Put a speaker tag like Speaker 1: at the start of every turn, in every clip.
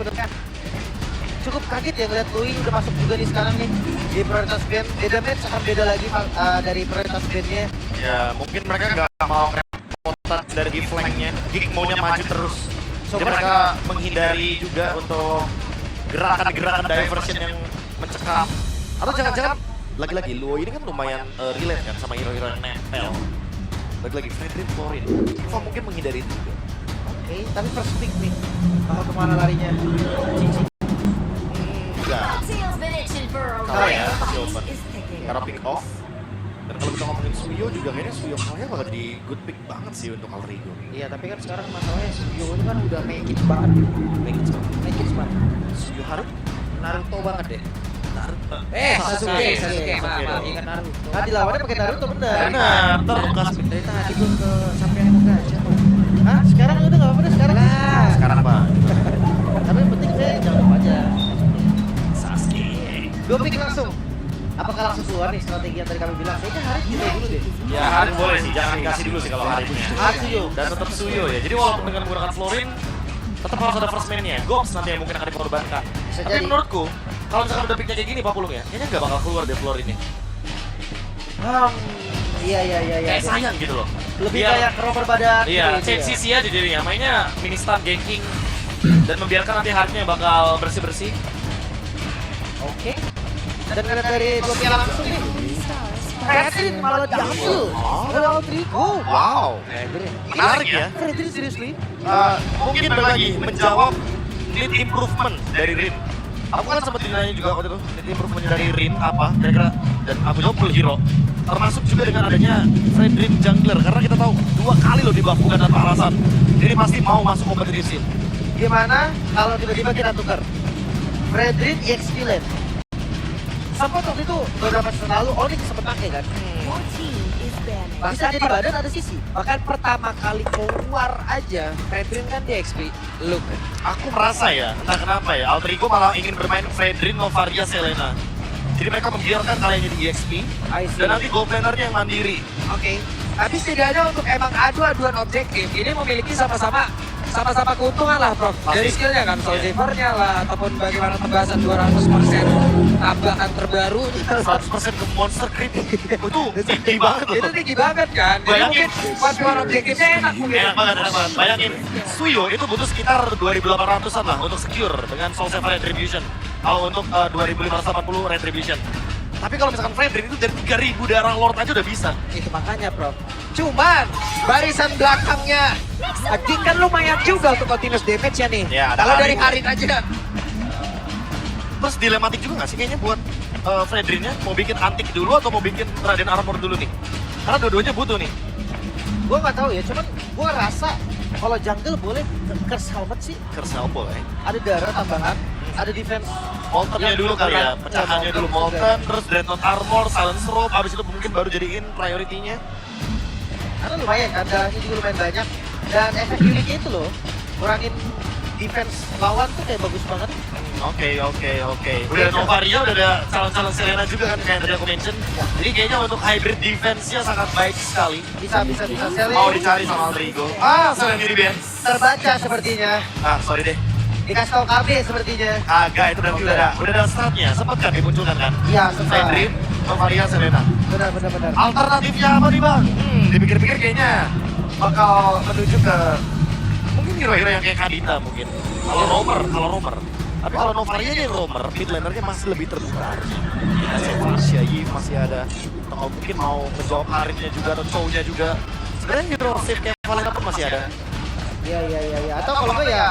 Speaker 1: sebenarnya cukup kaget ya ngeliat Lui udah masuk juga nih sekarang nih di prioritas band. Beda match akan beda lagi dari prioritas bandnya.
Speaker 2: Ya mungkin mereka nggak mau repotan dari flanknya. Gig maunya maju terus. Jadi mereka menghindari juga untuk gerakan-gerakan diversion yang mencekam. Atau jangan-jangan lagi-lagi Luo ini kan lumayan relate kan sama hero-hero yang nempel. Lagi-lagi Fredrin Florin. Kok mungkin menghindari itu juga.
Speaker 1: Oke, tapi first pick nih. Mau kemana larinya? Cici.
Speaker 2: Enggak. Kalau ya, open. Karena pick off. Dan kalau kita ngomongin Suyo juga kayaknya Suyo kayaknya bakal di good pick banget sih untuk Alrigo.
Speaker 1: Iya, tapi kan sekarang masalahnya Suyo ini kan udah make it banget. Make it banget.
Speaker 2: Suyo Haru?
Speaker 1: Naruto banget deh.
Speaker 2: Naruto.
Speaker 1: Sasuke, maaf, ingat Naruto. Nah, dilawannya pakai Naruto bener.
Speaker 2: Benar, ntar bekas
Speaker 1: Dari tadi gue ke sampai mau gajah. Hah? Sekarang udah nggak apa-apa deh sekarang. Lah.
Speaker 2: sekarang apa?
Speaker 1: Tapi yang penting saya jangan lupa aja.
Speaker 2: Sasuke.
Speaker 1: Dua pick langsung. Apakah langsung keluar nih strategi yang tadi kami bilang? Kayaknya Harit delay dulu deh.
Speaker 2: Ya Harin boleh sih, jangan dikasih dulu sih kalau Harinnya.
Speaker 1: Suyo.
Speaker 2: Dan tetap Suyo ya. Jadi walaupun dengan menggunakan Florin, tetap harus ada first man-nya. Gops nanti yang mungkin akan dikorbankan.
Speaker 1: Bisa
Speaker 2: Tapi
Speaker 1: jadi.
Speaker 2: menurutku, kalau misalkan udah picknya kayak gini Pak Pulung ya, kayaknya nggak bakal keluar deh Florinnya.
Speaker 1: Iya.
Speaker 2: Kayak sayang gitu loh.
Speaker 1: Lebih
Speaker 2: Biar-
Speaker 1: kayak rover badan.
Speaker 2: Iya,
Speaker 1: gitu
Speaker 2: change
Speaker 1: ya.
Speaker 2: CC aja jadinya. Mainnya mini stun ganking dan membiarkan nanti Harinnya bakal bersih-bersih.
Speaker 1: Oke. Dan ngeliat dari dua piala langsung nih. Fredrin malah diambil. Oleh Altrigo.
Speaker 2: Wow, menarik ya.
Speaker 1: Fredrin seriously.
Speaker 2: Mungkin balik lagi menjawab need improvement dari Rin. Aku kan sempat dinanya juga waktu itu need improvement dari Rin apa kira-kira, dan aku jawab full hero. Termasuk juga dengan adanya Fredrin jungler karena kita tahu 2 kali loh di buff bukan tanpa alasan. Jadi pasti mau masuk kompetitif sih.
Speaker 1: Gimana kalau tiba-tiba kita tukar Fredrin EXP lane? Sempat waktu itu beberapa season lalu Onyx sempat pakai kan? Bisa jadi badan ada sisi.
Speaker 3: Bahkan pertama kali keluar aja, Fredrin kan di XP, look.
Speaker 2: Aku merasa ya, entah kenapa ya, Altrigo malah ingin bermain Fredrin, Novaria, Selena. Jadi mereka membiarkan kalian di EXP,
Speaker 1: I see.
Speaker 2: dan nanti gold lanernya yang mandiri.
Speaker 3: Oke. Tapi setidaknya untuk emang adu-aduan objektif, ini memiliki sama-sama keuntungan lah, Prof. Dari skillnya kan, Soul Saver-nya lah, ataupun bagaimana pembahasan 200% tambahan terbaru.
Speaker 2: 100% ke monster crit, itu tinggi banget loh.
Speaker 3: Itu tinggi banget kan, jadi
Speaker 2: Bayangin.
Speaker 3: mungkin buat objektifnya enak mungkin.
Speaker 2: Enak banget, enak banget. Bayangin, Suyo itu butuh sekitar 2.800-an lah untuk secure dengan Soul Saver Retribution. Kalau untuk 2.580 Retribution. Tapi kalau misalkan Fredrin itu dari 3.000 darah Lord aja udah bisa.
Speaker 3: Itu makanya, Prof. Cuman, barisan belakangnya Gig kan lumayan juga untuk continuous damage-nya nih.
Speaker 2: Ya, ada
Speaker 3: kalau dari
Speaker 2: Harin.
Speaker 3: Harin aja.
Speaker 2: Terus dilematik juga nggak sih kayaknya buat Fredrinnya? Mau bikin antik dulu atau mau bikin Raden Armor dulu nih? Karena dua-duanya butuh nih.
Speaker 1: Gue nggak tahu ya, cuman gue ngerasa kalau jungle boleh curse helmet sih.
Speaker 2: Curse Helm boleh.
Speaker 1: Ada darah tambahan, ada defense.
Speaker 2: Moltennya dulu kali ya, pecahannya dulu Molten, terus Dreadnought Armor, Silence Robe, abis itu mungkin baru jadiin priority-nya.
Speaker 1: Karena lumayan kan, darahnya juga lumayan banyak. Dan efek uniknya itu loh, kurangin defense lawan tuh kayak bagus banget.
Speaker 2: Oke. Udah ada Novaria, udah ada calon-calon Selena juga kan kayak tadi aku mention. Jadi kayaknya untuk hybrid defense-nya sangat baik sekali.
Speaker 1: Bisa. Selly
Speaker 2: Mau dicari sama Altrigo. Selena di band.
Speaker 1: terbaca sepertinya.
Speaker 2: Sorry deh.
Speaker 1: Dikasih tau KB sepertinya.
Speaker 2: Agak itu nanti udah ada startnya. Sempat kan dimunculkan kan?
Speaker 1: Iya, sempat.
Speaker 2: Fredrin, Novaria, Selena.
Speaker 1: Benar.
Speaker 2: Alternatifnya apa nih bang? Dipikir-pikir kayaknya bakal menuju ke mungkin hero-hero yang kayak Kadita mungkin. Kalau romer. Tapi kalau Novaria nya romer, mid lanernya masih lebih terbuka. Kita Sevasia, Yves masih ada. Atau mungkin mau menjawab Harinnya juga atau Chow-nya juga. Sebenarnya hero safe kayak Valena pun masih ada.
Speaker 1: Iya. Atau kalau enggak ya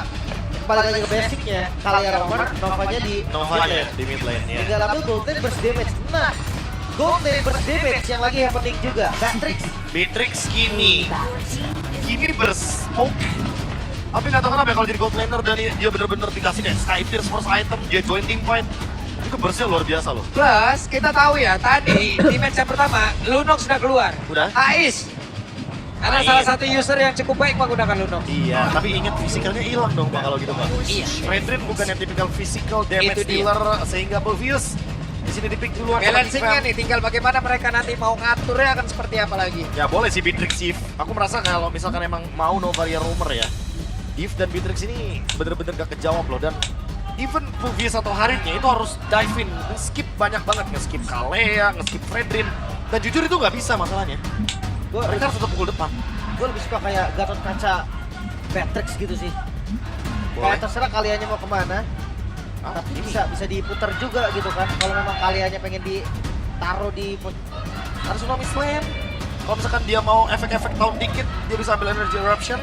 Speaker 1: balik lagi ke basicnya. Kalian romer, Novanya di
Speaker 2: Novanya di mid lane ya.
Speaker 1: tinggal ambil gold lane burst damage. Nah, gold lane burst damage yang lagi happening juga. Matrix.
Speaker 2: Matrix Kimi bersmoke. Tapi nggak tahu kenapa ya kalau jadi gold laner dan dia bener-bener dikasih kayak Sky Pierce first item, dia join team fight. Itu burstnya luar biasa loh.
Speaker 3: Plus, kita tahu ya, tadi di match yang pertama, Lunox sudah keluar.
Speaker 2: Udah?
Speaker 3: Ais. Karena
Speaker 2: Ais.
Speaker 3: salah satu user yang cukup baik menggunakan Lunox.
Speaker 2: Iya, tapi ingat fisikalnya hilang dong Pak kalau gitu Pak.
Speaker 3: Iya.
Speaker 2: Fredrin bukan yang typical physical damage
Speaker 3: Itu dia.
Speaker 2: dealer sehingga obvious. Di sini di pick duluan. sama
Speaker 3: Balancingnya
Speaker 2: defense.
Speaker 3: nih, tinggal bagaimana mereka nanti mau ngaturnya akan seperti apa lagi.
Speaker 2: Ya boleh sih Beatrix Eve. Aku merasa kalau misalkan emang mau Novaria Romer ya, Div dan Beatrix ini bener-bener gak kejawab loh, dan even Puvius atau Haritnya itu harus dive in, skip banyak banget, nge-skip Kalea, nge-skip Fredrin, dan jujur itu nggak bisa masalahnya. Mereka harus tetap pukul depan.
Speaker 1: Gue lebih suka kayak Gatot Kaca Beatrix gitu sih.
Speaker 2: Boleh.
Speaker 1: Kayak terserah kaliannya mau kemana, tapi
Speaker 2: ini.
Speaker 1: bisa diputar juga gitu kan. Kalau memang kaliannya pengen ditaruh di
Speaker 2: Harus Tsunami Slam. Kalau misalkan dia mau efek-efek tahun dikit, dia bisa ambil Energy Eruption.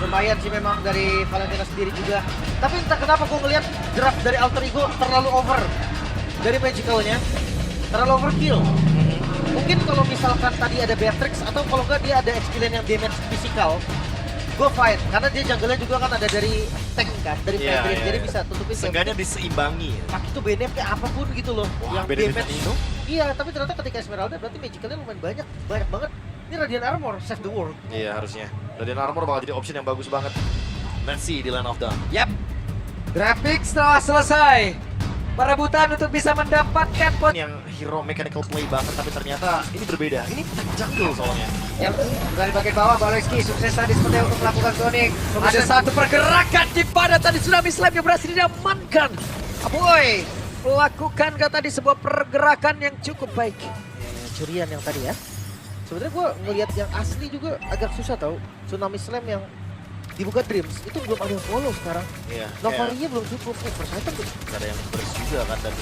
Speaker 1: lumayan sih memang dari Valentina sendiri juga. Tapi entah kenapa gue ngeliat draft dari Alter Ego terlalu over dari Magicalnya, terlalu overkill. Mungkin kalau misalkan tadi ada Beatrix atau kalau enggak dia ada Experience yang damage physical, gue fine. Karena dia jungle-nya juga kan ada dari tank kan, dari Fredrin, jadi bisa tutupin.
Speaker 2: Seenggaknya diseimbangi.
Speaker 1: Tapi itu benefit apapun gitu loh.
Speaker 2: Wah,
Speaker 1: yang
Speaker 2: benefit
Speaker 1: damage.
Speaker 2: Nino?
Speaker 1: Iya, tapi ternyata ketika Esmeralda berarti Magicalnya lumayan banyak banget. Ini Radiant Armor, save the world.
Speaker 2: Iya harusnya. Radiant Armor bakal jadi option yang bagus banget. Let's see di Land of Dawn.
Speaker 3: Yap. Grafik setelah selesai. Perebutan untuk bisa mendapatkan pot.
Speaker 2: Yang hero mechanical play banget, tapi ternyata ini berbeda. Ini jungle soalnya.
Speaker 3: Yap. Dari bagian bawah, Baloyski sukses tadi seperti untuk melakukan zoning. Ada satu pergerakan di pada tadi Tsunami Slam yang berhasil diamankan. Aboy melakukan tadi sebuah pergerakan yang cukup baik.
Speaker 1: Curian yang tadi ya. Sebenarnya gue ngelihat yang asli juga agak susah tau. Tsunami Slam yang dibuka Dreams itu belum ada yang follow sekarang.
Speaker 2: Iya.
Speaker 1: Novarinya belum cukup. First item tuh.
Speaker 2: Gak ada yang burst juga kan, dan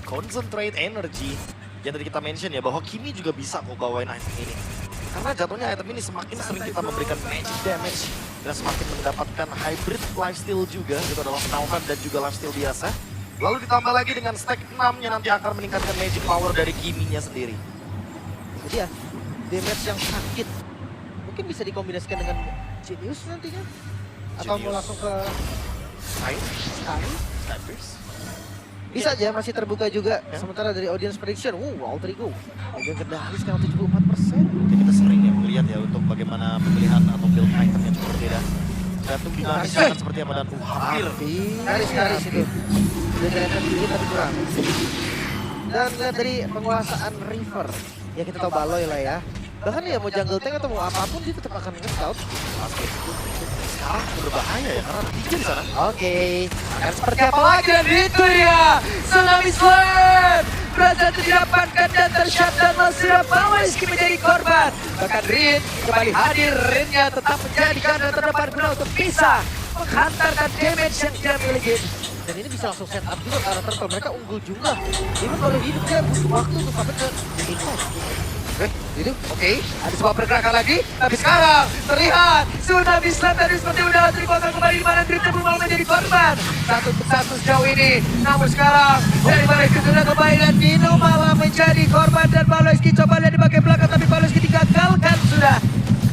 Speaker 2: concentrate energy. Yang tadi kita mention ya, bahwa Kimi juga bisa kok bawain item ini. Karena jatuhnya item ini semakin sering kita memberikan magic damage dan semakin mendapatkan hybrid lifesteal juga, itu adalah penautan dan juga lifesteal biasa. Lalu ditambah lagi dengan stack 6 yang nanti akan meningkatkan magic power dari Kimi-nya sendiri.
Speaker 1: Jadi ya, damage yang sakit mungkin bisa dikombinasikan dengan Genius nantinya. Atau mau
Speaker 2: Genius.
Speaker 1: langsung ke
Speaker 2: Sky,
Speaker 1: Skybridge. Bisa aja, masih terbuka juga.
Speaker 2: Ya.
Speaker 1: Sementara dari audience prediction, Alter Ego pegang kendali sekarang 74%.
Speaker 2: Jadi kita sering ya melihat ya untuk bagaimana pemilihan atau build itemnya cukup berbeda. Gantung di mana misalkan seperti apa, dan hampir.
Speaker 1: Garis itu. Udah kelihatan dikit tapi kurang. Dan lihat dari penguasaan River. Ya kita tahu Baloy lah ya. Bahkan ya mau jungle tank atau mau apapun dia tetap akan nge-scout.
Speaker 2: Pasti. Sekarang berbahaya ya karena ada DJ di sana.
Speaker 1: Oke.
Speaker 3: Dan seperti apa lagi, dan itu dia Tsunami Slam berhasil didapatkan dan tershot, dan masih Baloyski menjadi korban. Bahkan Rin kembali hadir. Rinnya tetap menjadi garda terdepan guna untuk bisa menghantarkan damage yang dia miliki.
Speaker 1: Dan ini bisa langsung set up juga ke arah turtle. Mereka unggul juga. Even kalau hidup dia butuh waktu untuk sampai ke impact.
Speaker 3: Itu oke. Ada sebuah pergerakan lagi, tapi sekarang terlihat Tsunami Slam tadi seperti udah terpotong kembali di mana Drifter belum menjadi korban. Satu sejauh ini, namun sekarang dari Baloyski sudah kembali dan Nino malah menjadi korban, dan Baloyski coba lihat di bagian belakang tapi Baloyski digagalkan sudah.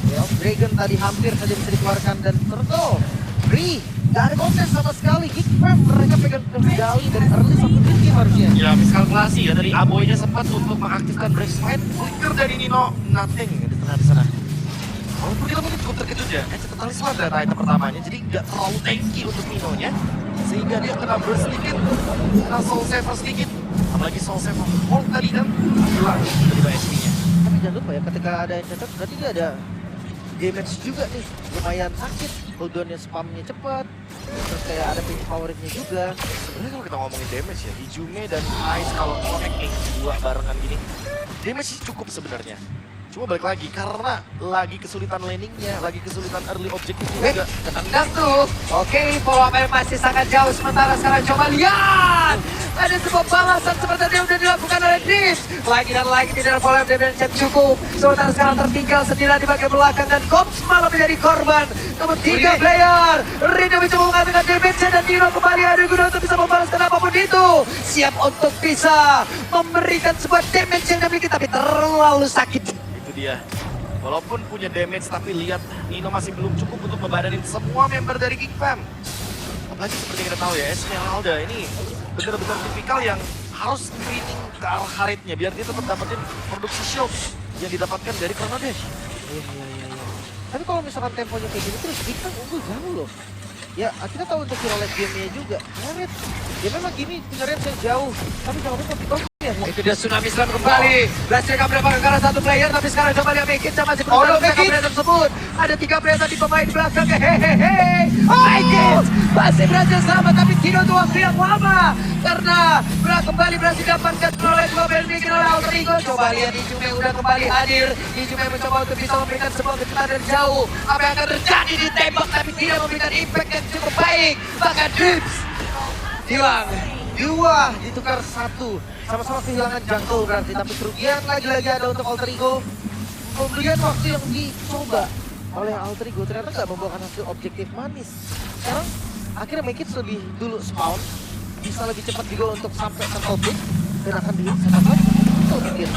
Speaker 1: Ya, Dragon tadi hampir saja bisa dikeluarkan dan turtle. Free. Gak ada kontes sama sekali. Geek Farm mereka pegang kendali dari early sampai mid game harusnya.
Speaker 2: Ya miskalkulasi ya, dari Aboynya sempat untuk mengaktifkan Brave Slide. Flicker dari Nino, nothing di tengah di sana. Walaupun kita mungkin cukup terkejut ya, totally smart ternyata item pertamanya, jadi nggak terlalu tanky untuk Nino-nya. Sehingga dia kena burst sedikit, kena soul saver sedikit. Apalagi soul saver hold tadi kan, hilang dari SP-nya.
Speaker 1: Tapi jangan lupa ya, ketika ada yang catat berarti dia ada damage juga nih. Lumayan sakit. Cooldownnya spamnya cepat. Terus kayak ada pinch power-nya juga.
Speaker 2: Sebenarnya kalau kita ngomongin damage ya, Hijume dan Ice kalau connect dua barengan gini, damage sih cukup sebenarnya. Cuma balik lagi, karena lagi kesulitan landingnya, lagi kesulitan early objective juga.
Speaker 3: Ketendang tuh. Oke, follow up masih sangat jauh. Sementara sekarang coba lihat. Ada sebuah balasan seperti yang sudah dilakukan oleh Drift. Lagi dan lagi tidak ada follow up damage yang cukup. Sementara sekarang tertinggal sendirian di bagian belakang dan Kops malah menjadi korban. Namun 3 player. Rin yang mencoba mengambilkan damage dan Nino kembali ada guna untuk bisa membalaskan apapun itu. Siap untuk bisa memberikan sebuah damage yang dimiliki tapi terlalu sakit.
Speaker 2: Itu dia. Walaupun punya damage, tapi lihat Nino masih belum cukup untuk membadanin semua member dari Geek Fam. Apalagi seperti kita tahu ya, Esmeralda ini benar-benar tipikal yang harus screening ke arah Haritnya biar dia tetap dapetin produksi shield yang didapatkan dari Chrono Dash.
Speaker 1: Iya. Tapi kalau misalkan temponya kayak gini terus kita unggul jauh loh. Ya, kita tahu untuk hero late game-nya juga. Harit. Ya memang gini punya range yang jauh. Tapi jangan lupa
Speaker 3: Itu dia tsunami slam kembali. Berhasil mendapatkan karena satu player, tapi sekarang coba dia make it sama si
Speaker 1: Oh, no,
Speaker 3: tiga
Speaker 1: make it.
Speaker 3: player tersebut. Ada 3 player tadi pemain belakang. Hehehe. Make it. Masih berhasil selamat, tapi tidak untuk waktu yang lama. Karena kembali berhasil dapatkan oleh 2 player bikin oleh Alter Ego. Coba lihat Ijume udah kembali hadir. Ijume mencoba untuk bisa memberikan sebuah kecepatan dari jauh. Apa yang akan terjadi ditembak, tapi tidak memberikan impact yang cukup baik. Bahkan Drips hilang.
Speaker 1: 2 ditukar 1. Sama-sama kehilangan jungle berarti, tapi kerugian lagi-lagi ada untuk Alter Ego. Kemudian waktu yang dicoba oleh Alter Ego ternyata nggak membuahkan hasil objektif manis. Sekarang akhirnya make it lebih dulu spawn, bisa lebih cepat juga untuk sampai ke objek dan akan disekat lagi. Itu mungkin.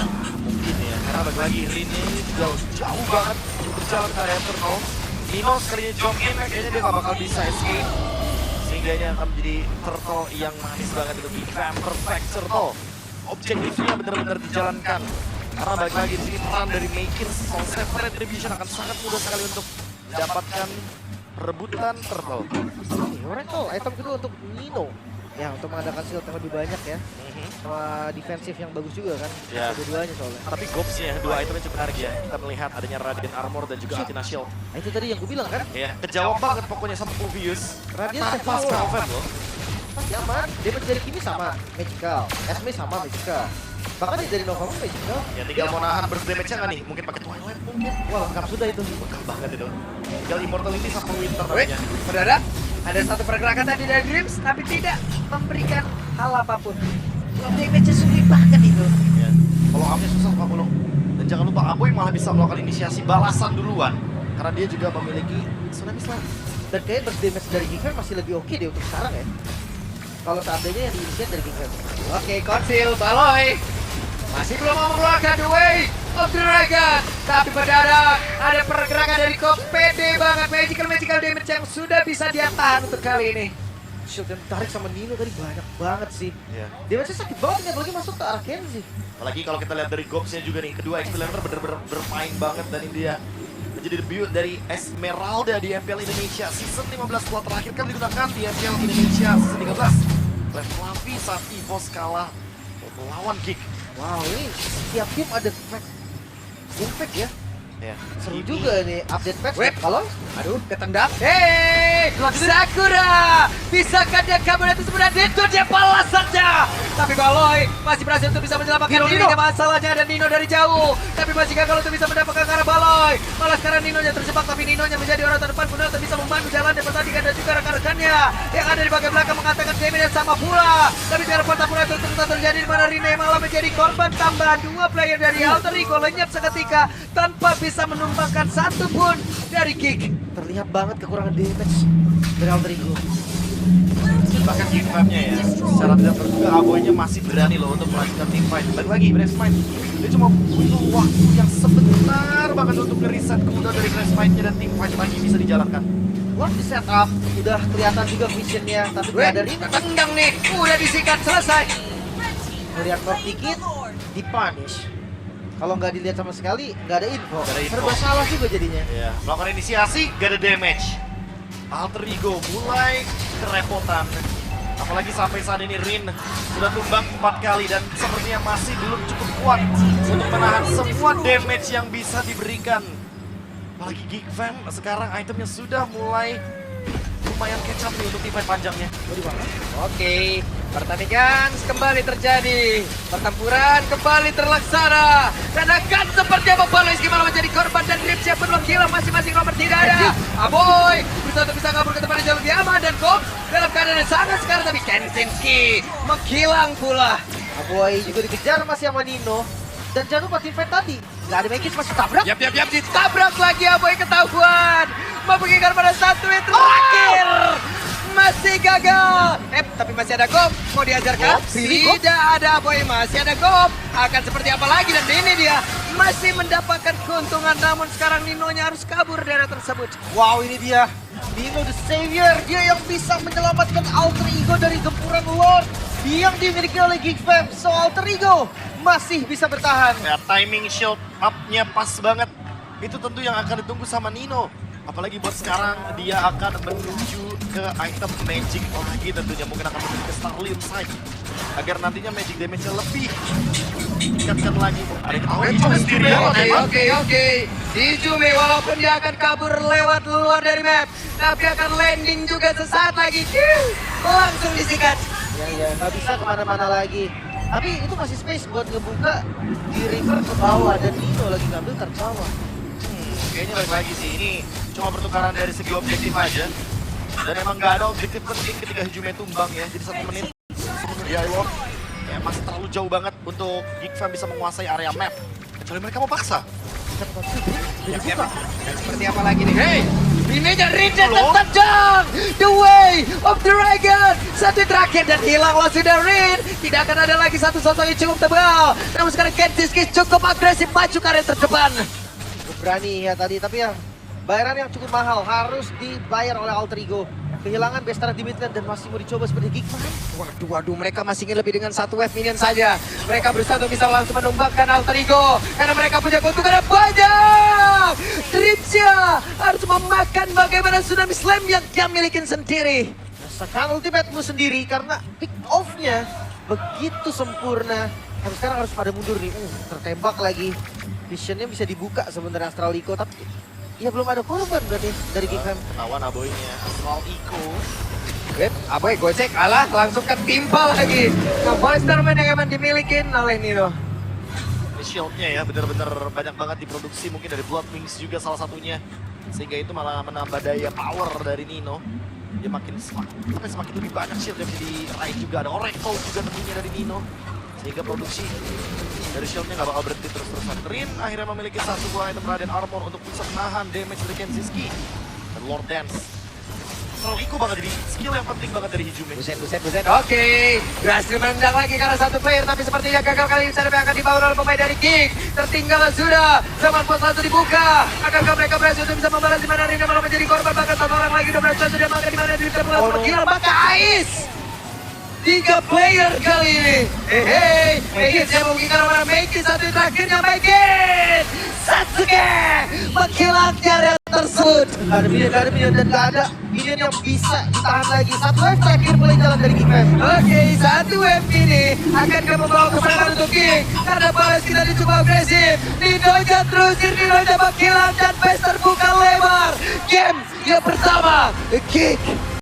Speaker 2: Mungkin ya, karena bagi lagi Rin ini jauh banget berjalan ke area turtle. Nino sekalinya jump in, kayaknya dia nggak bakal bisa escape. Sehingga ini akan menjadi turtle yang manis banget untuk Big Bang Perfect Turtle. Objektifnya benar-benar dijalankan. Karena bagi lagi di sini peran dari Makin Sunset Retribution akan sangat mudah sekali untuk mendapatkan rebutan turtle.
Speaker 1: Oracle, item kedua untuk Nino. Ya, untuk mengadakan shield yang lebih banyak ya. Sama defensif yang bagus juga kan.
Speaker 2: Ya.
Speaker 1: Kedua-duanya soalnya.
Speaker 2: Tapi Gobsnya dua itemnya cukup menarik ya. Kita melihat adanya Radiant Armor dan juga Athena Shield.
Speaker 1: Nah, itu tadi yang gue bilang kan.
Speaker 2: Ya, kejawab banget pokoknya sama Pluvius.
Speaker 1: Radiant
Speaker 2: Tanpa
Speaker 1: Armor.
Speaker 2: spell fam loh.
Speaker 1: Pasti aman. Damage dari Kimi sama Magical. Esme sama Magical. Bahkan dari Nova pun Magical.
Speaker 2: Ya tinggal mau nahan burst damage-nya nggak nih? Mungkin pakai Twilight mungkin.
Speaker 1: Wah, lengkap sudah itu.
Speaker 2: Bekal banget itu. Tinggal Immortality sama Winter
Speaker 3: Wait,
Speaker 2: namanya.
Speaker 3: mendadak ada satu pergerakan tadi dari Dreams, tapi tidak memberikan hal apapun. Damage-nya sulit banget itu.
Speaker 2: Ya. Kalau upnya susah Pak Bulung. Dan jangan lupa Aboy malah bisa melakukan inisiasi balasan duluan. Karena dia juga memiliki Tsunami Slam.
Speaker 1: Dan kayaknya burst damage dari Gigant masih lebih oke deh untuk sekarang ya. Kalau seandainya yang diinisiat dari Gigant.
Speaker 3: Oke, Conceal, Baloy masih belum mau mengeluarkan The Way of the Dragon. Tapi mendadak ada pergerakan dari Kok. Pede banget, magical damage yang sudah bisa dia tahan untuk kali ini.
Speaker 1: Shield yang ditarik sama Nino tadi banyak banget sih.
Speaker 2: Ya.
Speaker 1: Damage-nya sakit banget nih, apalagi masuk ke arah Kenzie.
Speaker 2: Apalagi kalau kita lihat dari Gobsnya juga nih. Kedua Experimenter bener-bener bermain banget. Dan ini dia menjadi debut dari Esmeralda di MPL Indonesia Season 15 setelah terakhir kali digunakan di MPL Indonesia Season 13. Flavi saat EVOS kalah melawan Geek.
Speaker 1: Wow, ini setiap tim ada impact ya.
Speaker 2: Ya.
Speaker 1: Seru
Speaker 2: Ini-
Speaker 1: juga nih update patch.
Speaker 3: Wait.
Speaker 1: Kalau
Speaker 3: Aduh, ketendang. Hei, Sakura! Bisakah dia kabur itu sebenarnya itu dia balas saja. Tapi Baloy masih berhasil untuk bisa menyelamatkan
Speaker 1: Nino,
Speaker 3: dirinya. Masalahnya ada Nino dari jauh. Tapi masih gagal untuk bisa mendapatkan karena Baloy. Malah sekarang Ninonya terjebak, tapi Ninonya menjadi orang terdepan benar untuk bisa membantu jalan di pertandingan dan juga rekan-rekannya yang ada di bagian belakang mengatakan damage yang sama pula. Tapi sekarang pertempuran itu terus terjadi di mana Rine malah menjadi korban tambahan. 2 player dari Alter Ego lenyap seketika tanpa bisa menumbangkan satu pun dari Geek.
Speaker 1: terlihat banget kekurangan damage dari Alter Ego.
Speaker 2: Bahkan Geek Map-nya ya, secara tidak terduga Aboynya masih berani loh untuk melanjutkan team fight. Balik lagi, Grace Fight. Dia cuma butuh waktu yang sebentar banget untuk ngereset kemudian dari Grace Fight-nya dan team fight lagi bisa dijalankan.
Speaker 1: Wah, di setup udah kelihatan juga visionnya, tapi nggak ada Rino.
Speaker 3: Tendang nih, udah disikat selesai.
Speaker 1: Melihat kok dikit, dipunish. Kalau nggak dilihat sama sekali, nggak ada info.
Speaker 2: Nggak ada info.
Speaker 1: Serba salah juga jadinya.
Speaker 2: Ya, melakukan inisiasi, gak ada damage. Alter Ego mulai kerepotan. Apalagi sampai saat ini Rin sudah tumbang 4 kali dan sepertinya masih belum cukup kuat untuk menahan semua damage yang bisa diberikan. Apalagi Geek Fam sekarang itemnya sudah mulai lumayan catch up nih untuk team fight panjangnya.
Speaker 3: Oke, pertandingan kembali terjadi. Pertempuran kembali terlaksana. Dan akan seperti apa Baloy malah menjadi korban dan Rip siap belum hilang masing-masing nomor tidak ada. Aboy berusaha untuk bisa kabur ke tempat yang jauh lebih aman dan Kok dalam keadaan yang sangat sekarang tapi Kensinski menghilang pula.
Speaker 1: Aboy juga dikejar masih sama Nino. Dan jangan lupa tim fight tadi, nggak ada Megis masih tabrak.
Speaker 3: Yap, ditabrak lagi Aboy ketahuan. Memberikan pada satu yang terakhir. Masih gagal. Tapi masih ada Gop. Mau diajarkan?
Speaker 1: Gop? Really, Gop?
Speaker 3: Tidak ada Aboy, masih ada Gop. Akan seperti apa lagi dan ini dia masih mendapatkan keuntungan namun sekarang Ninonya harus kabur dari area tersebut.
Speaker 1: Wow, ini dia Nino the Savior. Dia yang bisa menyelamatkan Alter Ego dari gempuran Lord yang dimiliki oleh Geek Fam. So Alter Ego masih bisa bertahan.
Speaker 2: Ya, timing shield up-nya pas banget. Itu tentu yang akan ditunggu sama Nino. Apalagi buat sekarang dia akan menuju ke item magic lagi tentunya. Mungkin akan menuju ke Starlight Side. agar nantinya magic damage-nya lebih tingkatkan lagi. Ada yang ketahuan
Speaker 3: Oke,
Speaker 2: sendiri ya, teman.
Speaker 3: oke. Hijumi walaupun dia akan kabur lewat luar dari map, tapi akan landing juga sesaat lagi. Langsung disikat.
Speaker 1: Ya, nggak bisa kemana-mana lagi. Tapi itu masih space buat ngebuka di river ke bawah dan Nino lagi ngambil ke bawah.
Speaker 2: Kayaknya balik lagi sih, ini cuma pertukaran dari segi objektif aja. Dan emang nggak ada objektif penting ketika Hijumi tumbang ya. Jadi 1 menit di Iwok ya masih terlalu jauh banget untuk Geek Fam bisa menguasai area map. Kecuali mereka mau paksa.
Speaker 3: Seperti apa lagi nih? Hey, ini Rinda
Speaker 2: Halo?
Speaker 3: tetap down. The way of the dragon. Satu terakhir dan hilanglah sudah Rin. Tidak akan ada lagi satu sosok yang cukup tebal. Namun sekarang Kenziski cukup agresif maju ke area terdepan.
Speaker 1: Cukup berani ya tadi, tapi ya bayaran yang cukup mahal harus dibayar oleh Alterigo. Kehilangan Bestara di mid lane dan masih mau dicoba seperti Geekman.
Speaker 3: Waduh, mereka masih ingin lebih dengan satu wave minion saja. Mereka berusaha untuk bisa langsung menumbangkan Alterigo. Karena mereka punya keuntungan yang banyak. Tripsia harus memakan bagaimana Tsunami Slam yang dia milikin sendiri.
Speaker 1: Rasakan ultimate-mu sendiri karena pick off-nya begitu sempurna. Tapi sekarang harus pada mundur nih. Tertembak lagi. Vision-nya bisa dibuka sebenarnya Astral Eco, tapi ya belum ada korban berarti dari Geekman.
Speaker 2: Ketahuan aboynya, Astral Eco.
Speaker 3: Aboy gocek, alah langsung ketimpa lagi. Nah, Boysterman yang emang dimilikin oleh Nino.
Speaker 2: Ini shieldnya ya bener-bener banyak banget diproduksi, mungkin dari Blood Wings juga salah satunya. Sehingga itu malah menambah daya power dari Nino. Dia makin semakin lebih banyak shield yang bisa diraih juga. Ada Oracle juga tentunya dari Nino. Sehingga produksi dari shieldnya nggak bakal berhenti terus-terusan. Rin akhirnya memiliki satu buah item Radiant Armor untuk bisa menahan damage dari Kenziski. Dan Lord Dance. Astral Eco bakal jadi skill yang penting banget dari Hijumi.
Speaker 3: Buset. Oke, berhasil menendang lagi karena satu player, tapi sepertinya gagal kali ini yang akan dibawa oleh pemain dari Geek. Tertinggal sudah, zaman pos satu dibuka. Akankah mereka berhasil untuk bisa membalas di mana Rina malah menjadi korban, bahkan satu orang lagi udah berhasil sudah makan di mana di terpulang gila maka Ais. 3 player kali ini. Megit yang mungkin mana Megit satu terakhirnya Megit. Sasuke menghilang area tersebut.
Speaker 1: Gak ada minion dan gak ada minion yang bisa ditahan lagi. Satu wave terakhir mulai jalan dari Geekman.
Speaker 3: Oke, satu wave ini akan membawa kemenangan untuk King karena balas kita cukup agresif. Nidoja terus, Nidoja menghilang dan base terbuka lebar. Game yang pertama, King